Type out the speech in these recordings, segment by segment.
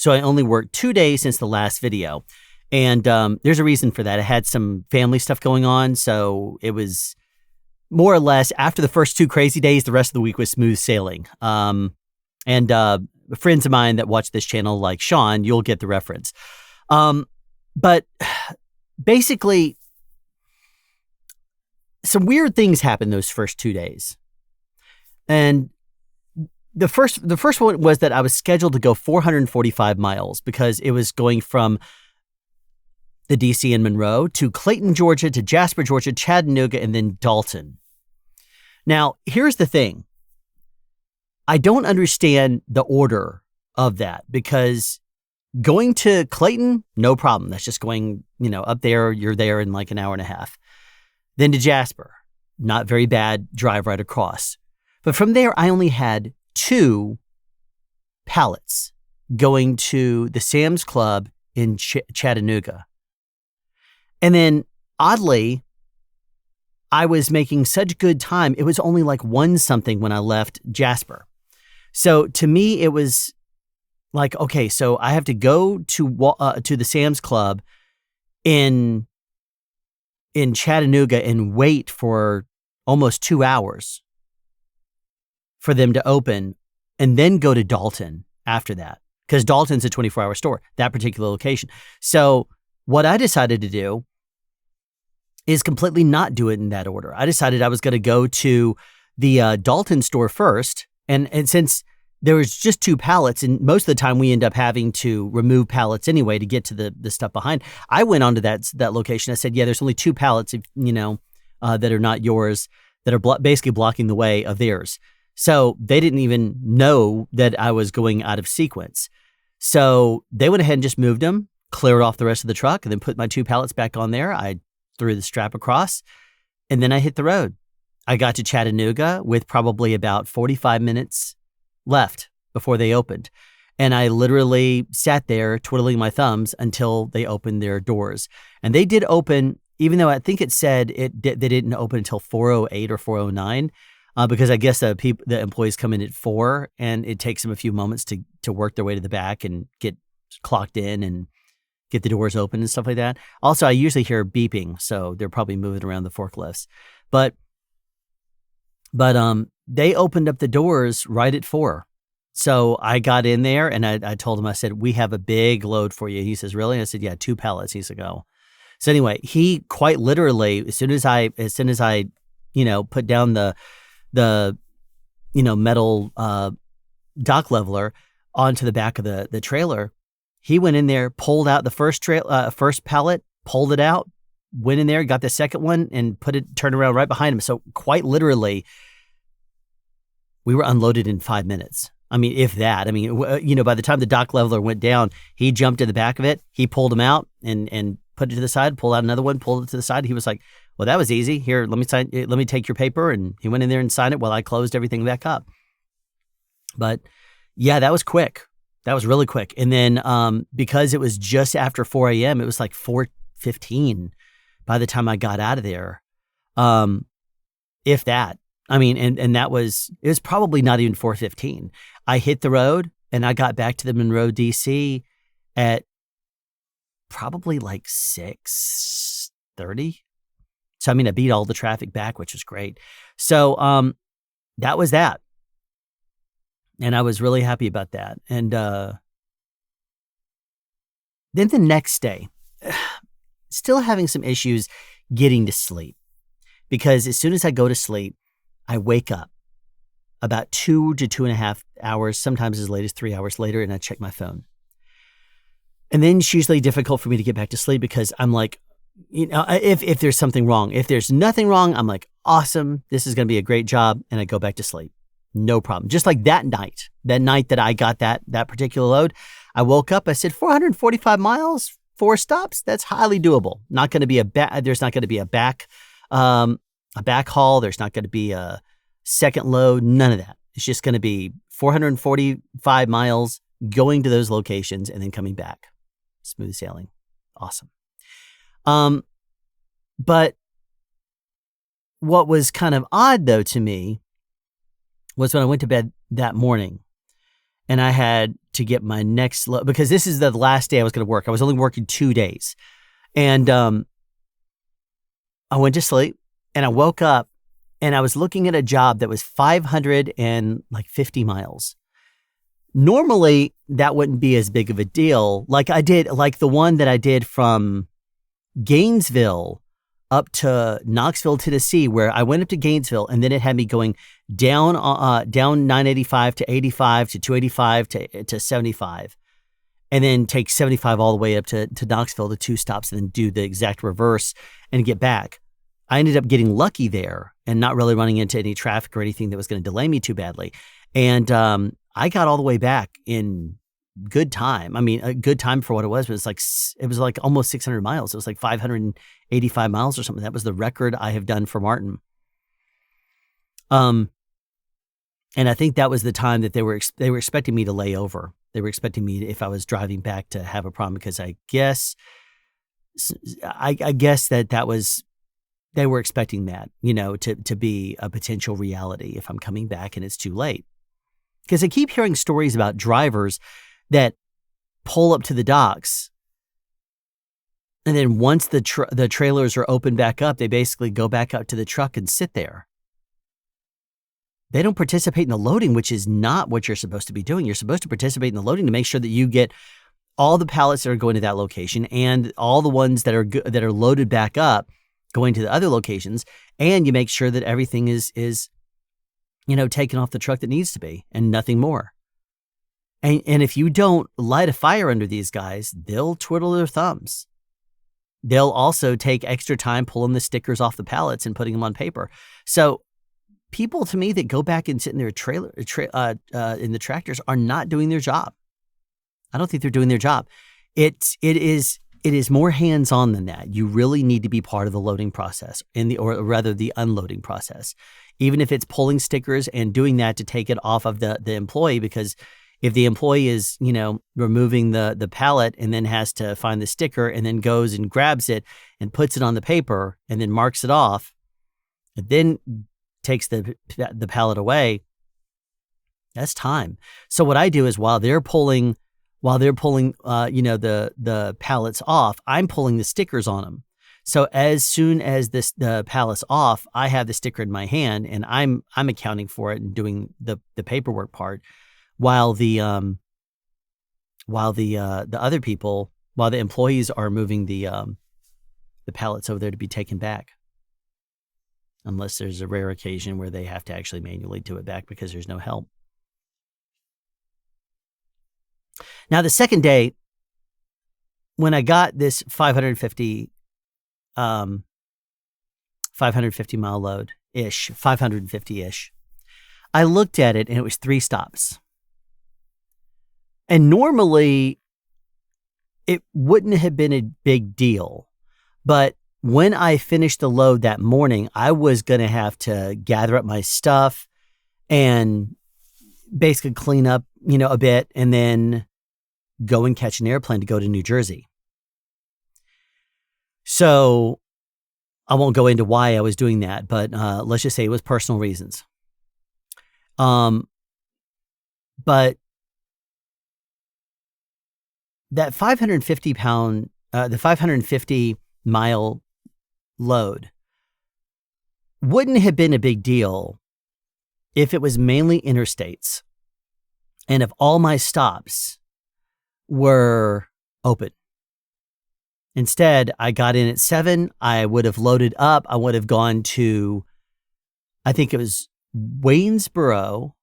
So I only worked 2 days since the last video. And there's a reason for that. I had some family stuff going on. So it was more or less after the first 2 crazy days, the rest of the week was smooth sailing. And friends of mine that watch this channel, like Sean, you'll get the reference. But basically, some weird things happened those first 2 days. And the first one was that I was scheduled to go 445 miles because it was going from the DC in Monroe to Clayton, Georgia, to Jasper, Georgia, Chattanooga, and then Dalton. Now, here's the thing. I don't understand the order of that because going to Clayton, no problem. That's just going, up there. You're there in like an hour and a half. Then to Jasper, not very bad drive right across. But from there, I only had 2 pallets going to the Sam's Club in Chattanooga. And then, oddly, I was making such good time. It was only like 1 something when I left Jasper. So to me, it was like, okay, so I have to go to the Sam's Club in Chattanooga and wait for almost 2 hours for them to open and then go to Dalton after that because Dalton's a 24-hour store, that particular location. So what I decided to do is completely not do it in that order. I decided I was going to go to the Dalton store first. And since there was just 2 pallets, and most of the time we end up having to remove pallets anyway to get to the stuff behind, I went onto that location. I said, yeah, there's only 2 pallets, that are not yours, that are basically blocking the way of theirs. So they didn't even know that I was going out of sequence. So they went ahead and just moved them, cleared off the rest of the truck, and then put my 2 pallets back on there. I threw the strap across, and then I hit the road. I got to Chattanooga with probably about 45 minutes left before they opened. And I literally sat there twiddling my thumbs until they opened their doors. And they did open, even though I think it said they didn't open until 4:08 or 4:09, because I guess the employees come in at 4, and it takes them a few moments to work their way to the back and get clocked in and get the doors open and stuff like that. Also, I usually hear beeping, so they're probably moving around the forklifts. But they opened up the doors right at 4. So I got in there and I told him, I said, we have a big load for you. He says, really? I said, yeah, 2 pallets. He said, go. So anyway, he quite literally, as soon as I put down the metal dock leveler onto the back of the trailer, he went in there, pulled out the first pallet, pulled it out, went in there, got the second one, and turned around right behind him. So quite literally, we were unloaded in 5 minutes. I mean, if that. I mean, by the time the dock leveler went down, he jumped in the back of it. He pulled them out and put it to the side, pulled out another one, pulled it to the side. He was like, well, that was easy. Here, let me take your paper. And he went in there and signed it while I closed everything back up. But yeah, that was quick. That was really quick. And then because it was just after 4 a.m., it was like 4:15 by the time I got out of there. If that. I mean, and it was probably not even 4:15. I hit the road and I got back to the Monroe, DC at probably like 6:30. So, I mean, I beat all the traffic back, which was great. So that was that. And I was really happy about that. And then the next day, still having some issues getting to sleep. Because as soon as I go to sleep, I wake up about 2 to 2.5 hours, sometimes as late as 3 hours later, and I check my phone. And then it's usually difficult for me to get back to sleep because I'm like, if there's something wrong. If there's nothing wrong, I'm like, awesome, this is going to be a great job, and I go back to sleep. No problem. Just like that night that I got that particular load, I woke up, I said, 445 miles, 4 stops, that's highly doable. Not going to be there's not going to be a back haul. There's not going to be a second load. None of that. It's just going to be 445 miles going to those locations and then coming back. Smooth sailing. Awesome. But what was kind of odd though to me was when I went to bed that morning and I had to get my next load because this is the last day I was going to work. I was only working 2 days. And I went to sleep and I woke up and I was looking at a job that was 550 miles. Normally, that wouldn't be as big of a deal. Like the one that I did from Gainesville up to Knoxville, Tennessee, where I went up to Gainesville and then it had me going down 985 to 85 to 285 to 75, and then take 75 all the way up to Knoxville, the 2 stops, and then do the exact reverse and get back. I ended up getting lucky there and not really running into any traffic or anything that was going to delay me too badly. And I got all the way back in good time. I mean, a good time for what it was, but it was like almost 600 miles. It was like 585 miles or something. That was the record I have done for Martin. And I think that was the time that they were expecting me to lay over. They were expecting me, if I was driving back, to have a problem, because I guess that was, they were expecting that, to be a potential reality if I'm coming back and it's too late. Because I keep hearing stories about drivers that pull up to the docks, and then once the trailers are opened back up, they basically go back out to the truck and sit there. They don't participate in the loading, which is not what you're supposed to be doing. You're supposed to participate in the loading to make sure that you get all the pallets that are going to that location and all the ones that are loaded back up going to the other locations, and you make sure that everything is taken off the truck that needs to be, and nothing more. And if you don't light a fire under these guys, they'll twiddle their thumbs. They'll also take extra time pulling the stickers off the pallets and putting them on paper. So people, to me, that go back and sit in their in the tractors are not doing their job. I don't think they're doing their job. It is more hands-on than that. You really need to be part of the loading process, or rather the unloading process. Even if it's pulling stickers and doing that to take it off of the employee, because if the employee is, removing the pallet and then has to find the sticker and then goes and grabs it and puts it on the paper and then marks it off, and then takes the pallet away, that's time. So what I do is while they're pulling the pallets off, I'm pulling the stickers on them. So as soon as the pallet's off, I have the sticker in my hand and I'm accounting for it and doing the paperwork part, while the employees are moving the pallets over there to be taken back. Unless there's a rare occasion where they have to actually manually do it back because there's no help. Now, the second day, when I got this 550 mile load-ish, 550-ish, I looked at it and it was 3 stops. And normally, it wouldn't have been a big deal. But when I finished the load that morning, I was going to have to gather up my stuff and basically clean up, a bit, and then go and catch an airplane to go to New Jersey. So I won't go into why I was doing that, but let's just say it was personal reasons. But that 550 mile load wouldn't have been a big deal if it was mainly interstates and if all my stops were open. Instead, I got in at 7. I would have loaded up. I would have gone to, I think it was Waynesboro.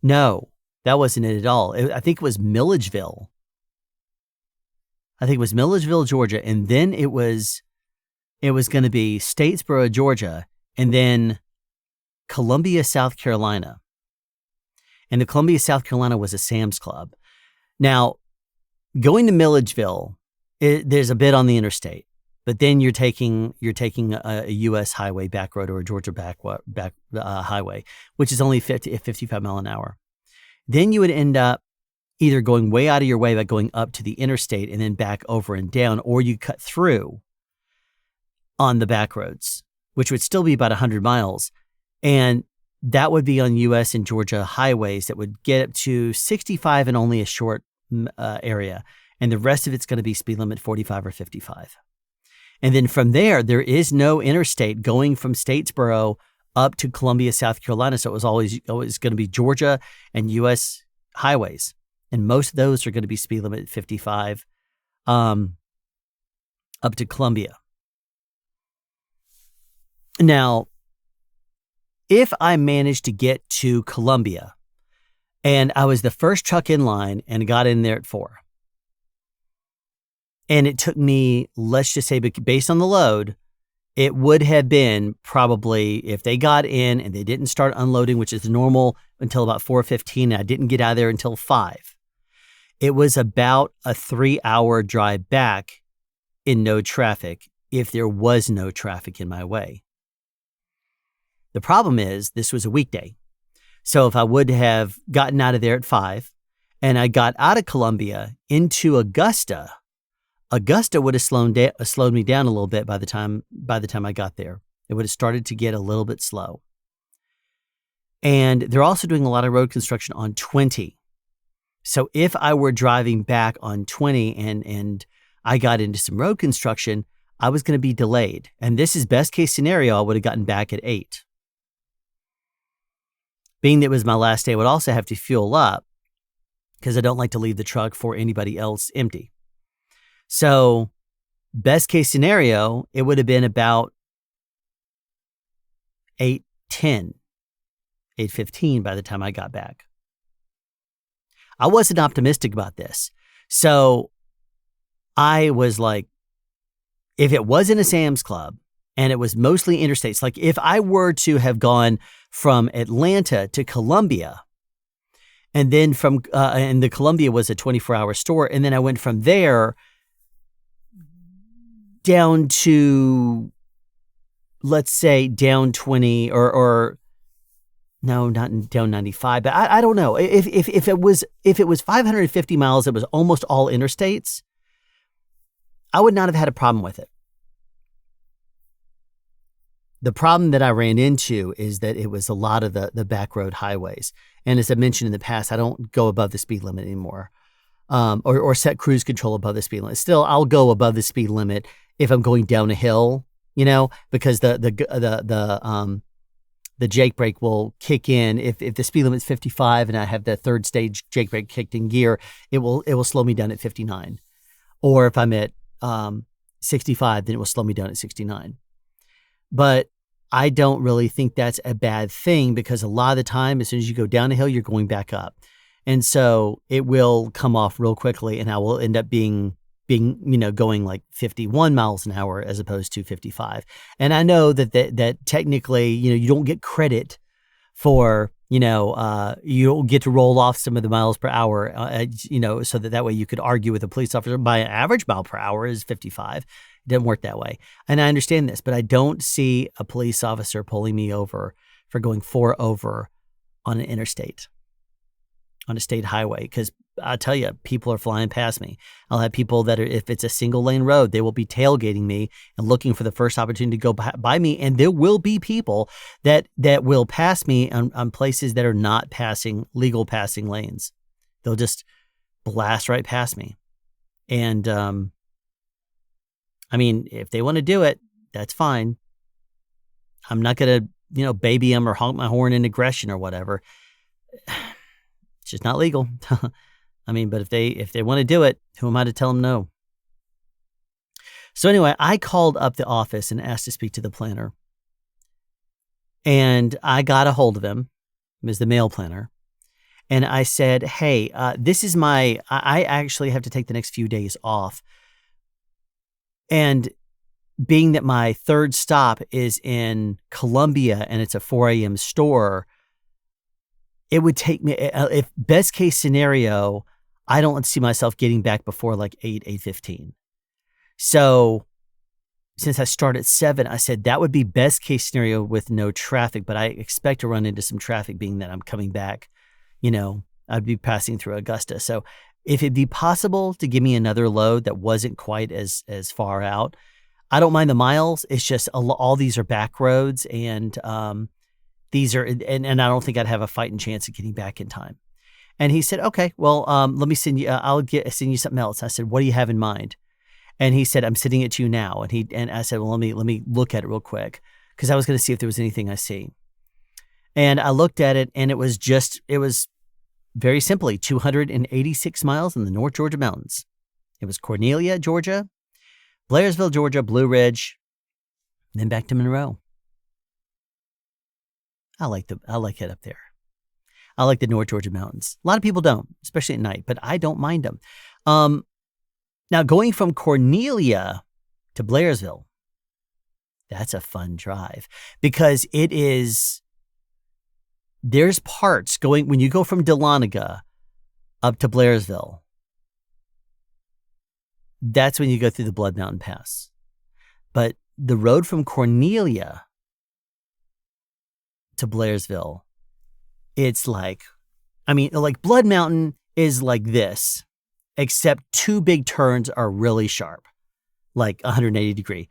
No, that wasn't it at all. I think it was Milledgeville. Georgia. And then it was going to be Statesboro, Georgia, and then Columbia, South Carolina. And the Columbia, South Carolina was a Sam's Club. Now, going to Milledgeville, there's a bit on the interstate, but then you're taking a U.S. highway back road or a Georgia back highway, which is only 55 mile an hour. Then you would end up either going way out of your way by going up to the interstate and then back over and down, or you cut through on the back roads, which would still be about 100 miles. And that would be on U.S. and Georgia highways that would get up to 65 in only a short area. And the rest of it's going to be speed limit 45 or 55. And then from there is no interstate going from Statesboro up to Columbia, South Carolina. So it was always going to be Georgia and U.S. highways. And most of those are going to be speed limit 55 up to Columbia. Now, if I managed to get to Columbia and I was the first truck in line and got in there at 4, and it took me, let's just say, based on the load, it would have been probably, if they got in and they didn't start unloading, which is normal, until about 4:15, and I didn't get out of there until 5. It was about a 3-hour drive back in no traffic if there was no traffic in my way. The problem is this was a weekday. So if I would have gotten out of there at 5 and I got out of Columbia into Augusta would have slowed me down a little bit by the time I got there. It would have started to get a little bit slow. And they're also doing a lot of road construction on 20. So if I were driving back on 20 and I got into some road construction, I was going to be delayed. And this is best case scenario, I would have gotten back at 8. Being that it was my last day, I would also have to fuel up because I don't like to leave the truck for anybody else empty. So best case scenario, it would have been about 8:10, 8:15 by the time I got back. I wasn't optimistic about this. So I was like, if it wasn't a Sam's Club and it was mostly interstates, like if I were to have gone from Atlanta to Columbia, and then and the Columbia was a 24-hour store, and then I went from there down to, let's say, down 20 or no, not down 95, but I don't know. If it was 550 miles, it was almost all interstates, I would not have had a problem with it. The problem that I ran into is that it was a lot of the back road highways. And as I mentioned in the past, I don't go above the speed limit anymore, or set cruise control above the speed limit. Still, I'll go above the speed limit if I'm going down a hill, because the jake brake will kick in. If the speed limit is 55 and I have the third stage jake brake kicked in gear, it will slow me down at 59. Or if I'm at 65, then it will slow me down at 69. But I don't really think that's a bad thing, because a lot of the time, as soon as you go down a hill, you're going back up. And so it will come off real quickly, and I will end up being going like 51 miles an hour as opposed to 55. And I know that technically, you don't get credit for, you don't get to roll off some of the miles per hour, so that way you could argue with a police officer by an average mile per hour is 55. It doesn't work that way. And I understand this, but I don't see a police officer pulling me over for going 4 over on an interstate, on a state highway, because I'll tell you, people are flying past me. I'll have people that if it's a single lane road, they will be tailgating me and looking for the first opportunity to go by me. And there will be people that will pass me on places that are not legal passing lanes. They'll just blast right past me. And, if they want to do it, that's fine. I'm not going to, baby them or honk my horn in aggression or whatever. It's just not legal. But if they want to do it, who am I to tell them no? So anyway, I called up the office and asked to speak to the planner. And I got a hold of him. He was the mail planner. And I said, hey, this is I actually have to take the next few days off. And being that my third stop is in Columbia and it's a 4 a.m. store, it would take me, if best case scenario, I don't see myself getting back before like 8:15. So since I start at 7, I said that would be best case scenario with no traffic, but I expect to run into some traffic being that I'm coming back, I'd be passing through Augusta. So if it'd be possible to give me another load that wasn't quite as far out, I don't mind the miles. It's just all these are back roads, and These are, and I don't think I'd have a fighting chance of getting back in time. And he said, okay, well, let me send you, send you something else. I said, what do you have in mind? And he said, I'm sending it to you now. And I said, well, let me look at it real quick, because I was going to see if there was anything I see. And I looked at it, and it was very simply 286 miles in the North Georgia mountains. It was Cornelia, Georgia, Blairsville, Georgia, Blue Ridge, and then back to Monroe. I like it up there. I like the North Georgia mountains. A lot of people don't, especially at night, but I don't mind them. Now, going from Cornelia to Blairsville, that's a fun drive, because there's parts when you go from Dahlonega up to Blairsville. That's when you go through the Blood Mountain Pass. But the road from Cornelia to Blairsville, it's like Blood Mountain is like this, except two big turns are really sharp, like 180 degree.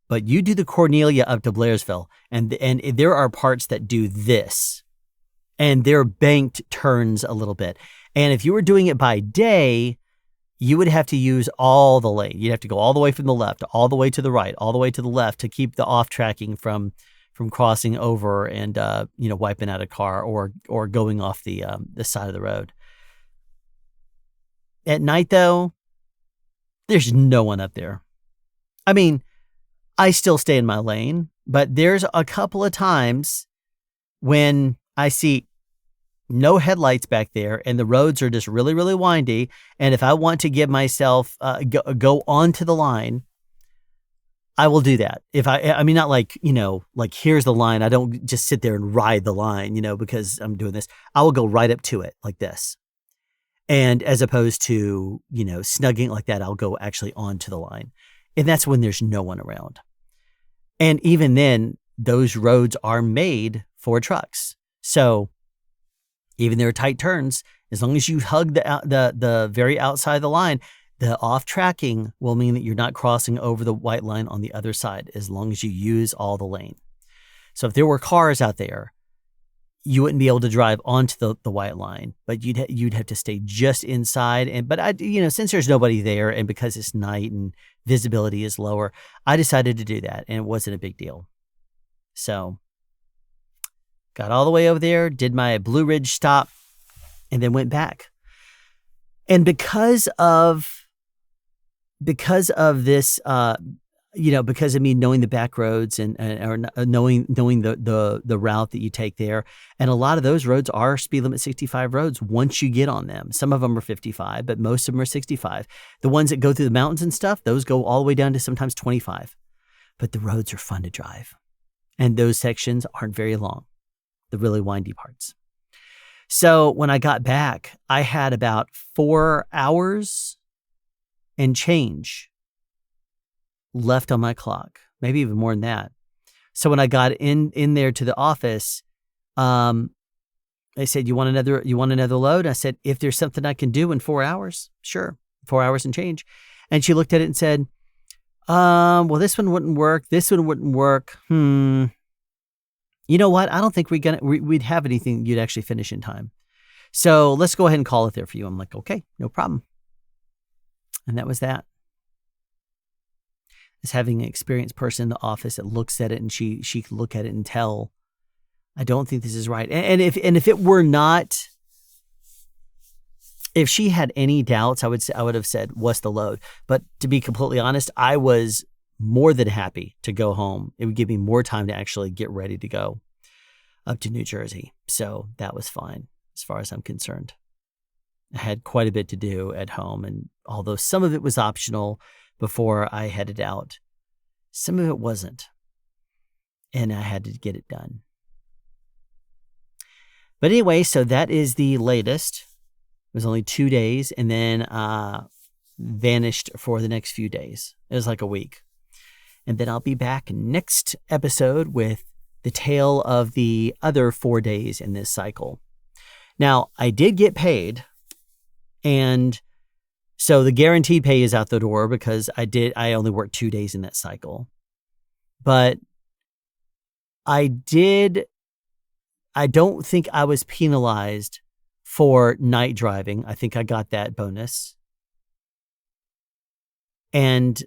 But you do the Cornelia up to Blairsville, and there are parts that do this, and they're banked turns a little bit. And if you were doing it by day, you would have to use all the lane. You'd have to go all the way from the left, all the way to the right, all the way to the left to keep the off tracking from crossing over and wiping out a car or going off the side of the road. At night, though, there's no one up there. I mean, I still stay in my lane, but there's a couple of times when I see no headlights back there, and the roads are just really, really windy. And if I want to give myself go onto the line, I will do that. I mean, not like here's the line. I don't just sit there and ride the line, because I'm doing this. I will go right up to it like this. And as opposed to, snugging like that, I'll go actually onto the line. And that's when there's no one around. And even then, those roads are made for trucks. So even there are tight turns, as long as you hug the very outside of the line, the off tracking will mean that you're not crossing over the white line on the other side, as long as you use all the lane. So if there were cars out there, you wouldn't be able to drive onto the white line, but you'd have to stay just inside. But since there's nobody there, and because it's night and visibility is lower, I decided to do that, and it wasn't a big deal. So got all the way over there, did my Blue Ridge stop, and then went back. And because of this, because of me knowing the back roads and knowing the route that you take there, and a lot of those roads are speed limit 65 roads once you get on them. Some of them are 55, but most of them are 65. The ones that go through the mountains and stuff, those go all the way down to sometimes 25. But the roads are fun to drive, and those sections aren't very long, the really windy parts. So when I got back, I had about 4 hours and change left on my clock, maybe even more than that. So when I got in there to the office, they said, you want another load? I said, if there's something I can do in 4 hours, sure. 4 hours and change. And she looked at it and said, well, this one wouldn't work. This one wouldn't work. You know what? I don't think we'd have anything you'd actually finish in time. So let's go ahead and call it there for you. I'm like, okay, no problem. And that was that. As having an experienced person in the office that looks at it, and she could look at it and tell, I don't think this is right. And if it were not, if she had any doubts, I would have said, what's the load? But to be completely honest, I was more than happy to go home. It would give me more time to actually get ready to go up to New Jersey. So that was fine as far as I'm concerned. I had quite a bit to do at home, and although some of it was optional before I headed out, some of it wasn't, and I had to get it done. But anyway, so that is the latest. It was only 2 days, and then vanished for the next few days. It was like a week. And then I'll be back next episode with the tale of the other 4 days in this cycle. Now, I did get paid, and so the guaranteed pay is out the door because I only worked 2 days in that cycle. But I did I don't think I was penalized for night driving. I think I got that bonus. And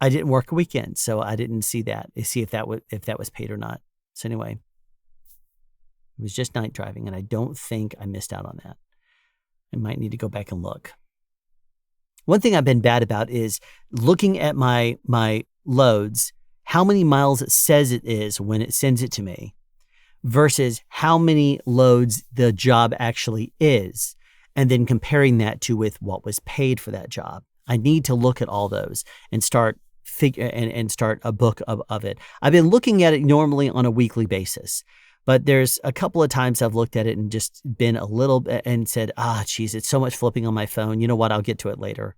I didn't work a weekend, so I didn't see that. See if that was paid or not. So anyway, it was just night driving, and I don't think I missed out on that. I might need to go back and look. One thing I've been bad about is looking at my loads, how many miles it says it is when it sends it to me versus how many loads the job actually is, and then comparing that to with what was paid for that job. I need to look at all those and start start a book of it. I've been looking at it normally on a weekly basis, but there's a couple of times I've looked at it and just been a little bit and said, geez, it's so much flipping on my phone. You know what? I'll get to it later.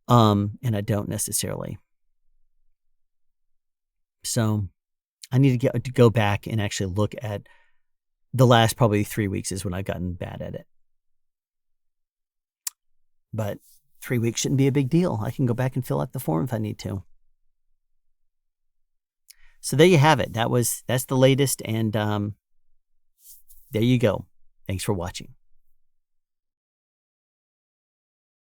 And I don't necessarily. So I need to go back and actually look at the last probably 3 weeks is when I've gotten bad at it. But 3 weeks shouldn't be a big deal. I can go back and fill out the form if I need to. So there you have it. That's the latest. And there you go. Thanks for watching.